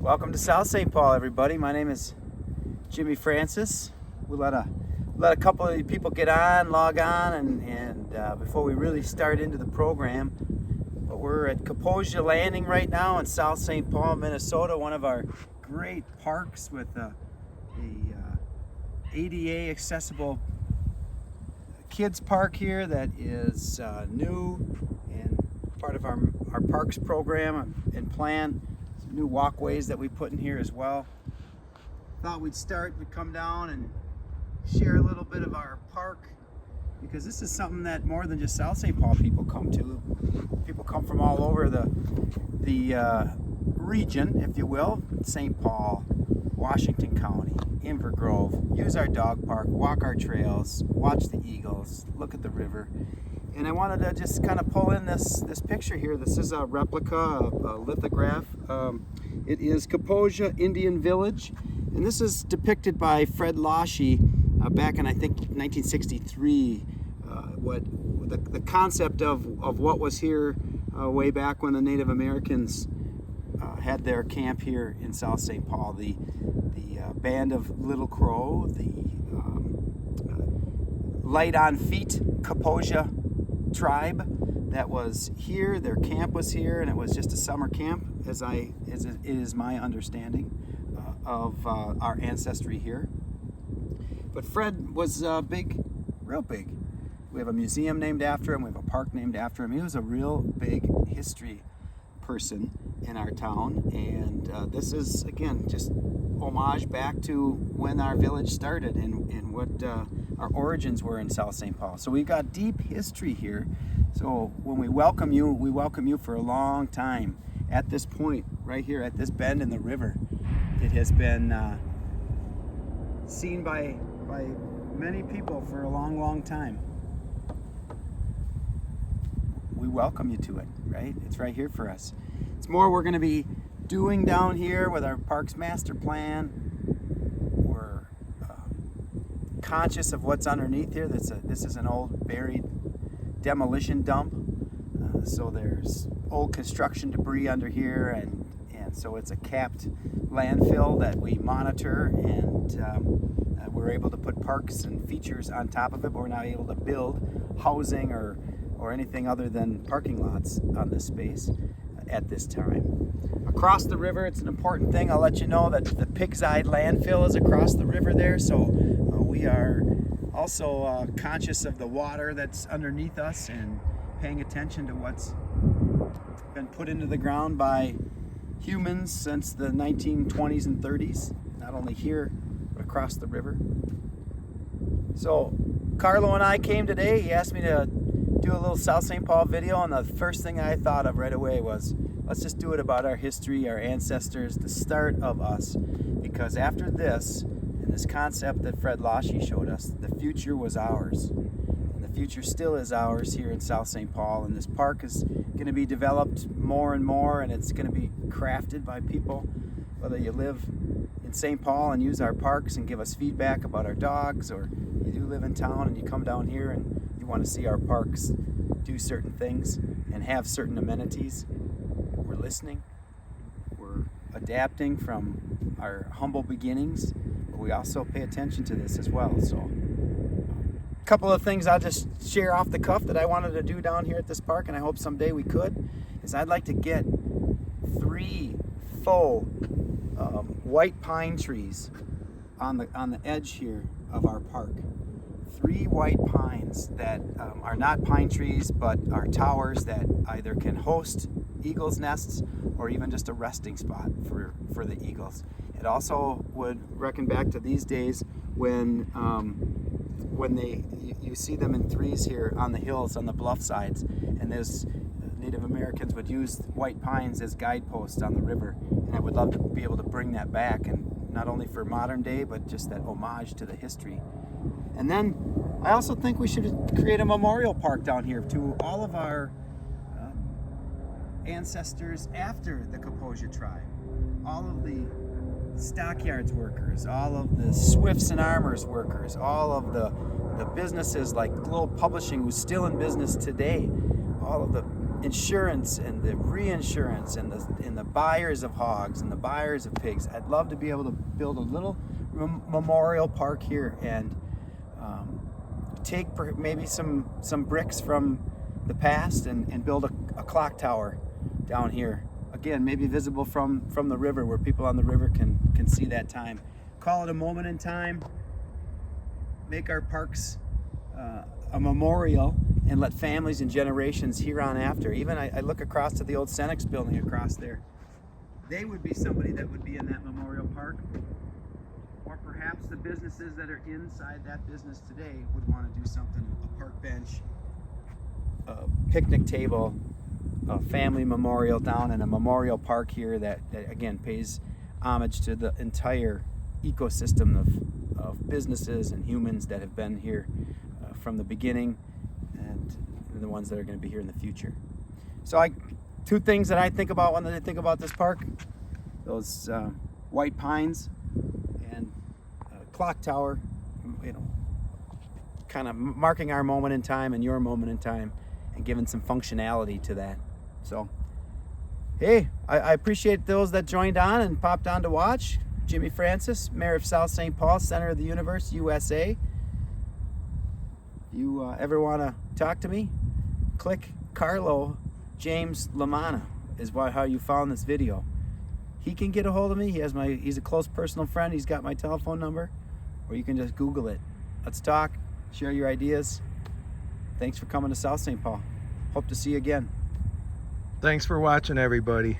Welcome to South St. Paul, everybody. My name is Jimmy Francis. We let a couple of people log on, and before we really start into the program. But we're at Kaposia Landing right now in South St. Paul, Minnesota, one of our great parks with a ADA accessible kids park here that is new and part of our parks program and plan. Some new walkways that we put in here as well. Thought we'd come down and share a little bit of our park, because this is something that more than just South St. Paul people come to. People come from all over the region, if you will. St. Paul, Washington County, Inver Grove, use our dog park, walk our trails, watch the eagles, look at the river. And I wanted to just kind of pull in this picture here. This is a replica, a lithograph. It is Kaposia Indian Village, and this is depicted by Fred Lashy back in, I think, 1963. The concept of what was here way back when the Native Americans had their camp here in South St. Paul. The band of Little Crow, the Light on Feet Kaposia tribe that was here. Their camp was here, and it was just a summer camp, as it is my understanding of our ancestry here. But Fred was big, real big. We have a museum named after him. We have a park named after him. He was a real big history person in our town. And this is, again, just homage back to when our village started and what our origins were in South St. Paul. So we've got deep history here. So when we welcome you for a long time at this point, right here at this bend in the river. It has been seen by many people for a long, long time. We welcome you to it, right? It's right here for us. It's more we're going to be doing down here with our parks master plan. We're conscious of what's underneath here. This is an old buried demolition dump. So there's old construction debris under here, and so it's a capped landfill that we monitor, and we're able to put parks and features on top of it, but we're not able to build housing or anything other than parking lots on this space at this time. Across the river, it's an important thing. I'll let you know that the Pigside landfill is across the river there, so we are also conscious of the water that's underneath us and paying attention to what's been put into the ground by humans since the 1920s and 30s, not only here, but across the river. So Carlo and I came today. He asked me to do a little South St. Paul video, and the first thing I thought of right away was, let's just do it about our history, our ancestors, the start of us. Because after this, and this concept that Fred Lashy showed us, the future was ours. And the future still is ours here in South St. Paul, and this park is going to be developed more and more, and it's going to be crafted by people, whether you live in St. Paul and use our parks and give us feedback about our dogs, or you do live in town and you come down here and you want to see our parks do certain things and have certain amenities. We're listening, we're adapting from our humble beginnings, but we also pay attention to this as well. So a couple of things I'll just share off the cuff that I wanted to do down here at this park, and I hope someday we could, is I'd like to get 3 faux white pine trees on the edge here of our park. 3 white pines that are not pine trees, but are towers that either can host eagles' nests or even just a resting spot for the eagles. It also would reckon back to these days when you see them in 3s here on the hills, on the bluff sides, and those Native Americans would use white pines as guideposts on the river. And I would love to be able to bring that back, and not only for modern day, but just that homage to the history. And then I also think we should create a memorial park down here to all of our ancestors after the Kaposia tribe. All of the stockyards workers, all of the Swifts and Armors workers, all of the businesses like Globe Publishing, who's still in business today, all of the insurance and the reinsurance and the buyers of hogs and the buyers of pigs. I'd love to be able to build a little memorial park here and take maybe some bricks from the past and build a clock tower down here. Again, maybe visible from the river, where people on the river can see that time. Call it a moment in time. Make our parks a memorial, and let families and generations here on after. Even I look across to the old Cenex building across there. They would be somebody that would be in that memorial park. Or perhaps the businesses that are inside that business today would want to do something, a park bench, a picnic table, a family memorial down in a memorial park here that again pays homage to the entire ecosystem of businesses and humans that have been here from the beginning, and the ones that are going to be here in the future. So two things that I think about when I think about this park: those white pines and clock tower, kind of marking our moment in time and your moment in time, and giving some functionality to that. So, hey, I appreciate those that joined on and popped on to watch. Jimmy Francis, Mayor of South St. Paul, Center of the Universe, USA. If you ever want to talk to me, click Carlo James Lamanna is how you found this video. He can get a hold of me. He's a close personal friend. He's got my telephone number, or you can just Google it. Let's talk, share your ideas. Thanks for coming to South St. Paul. Hope to see you again. Thanks for watching, everybody.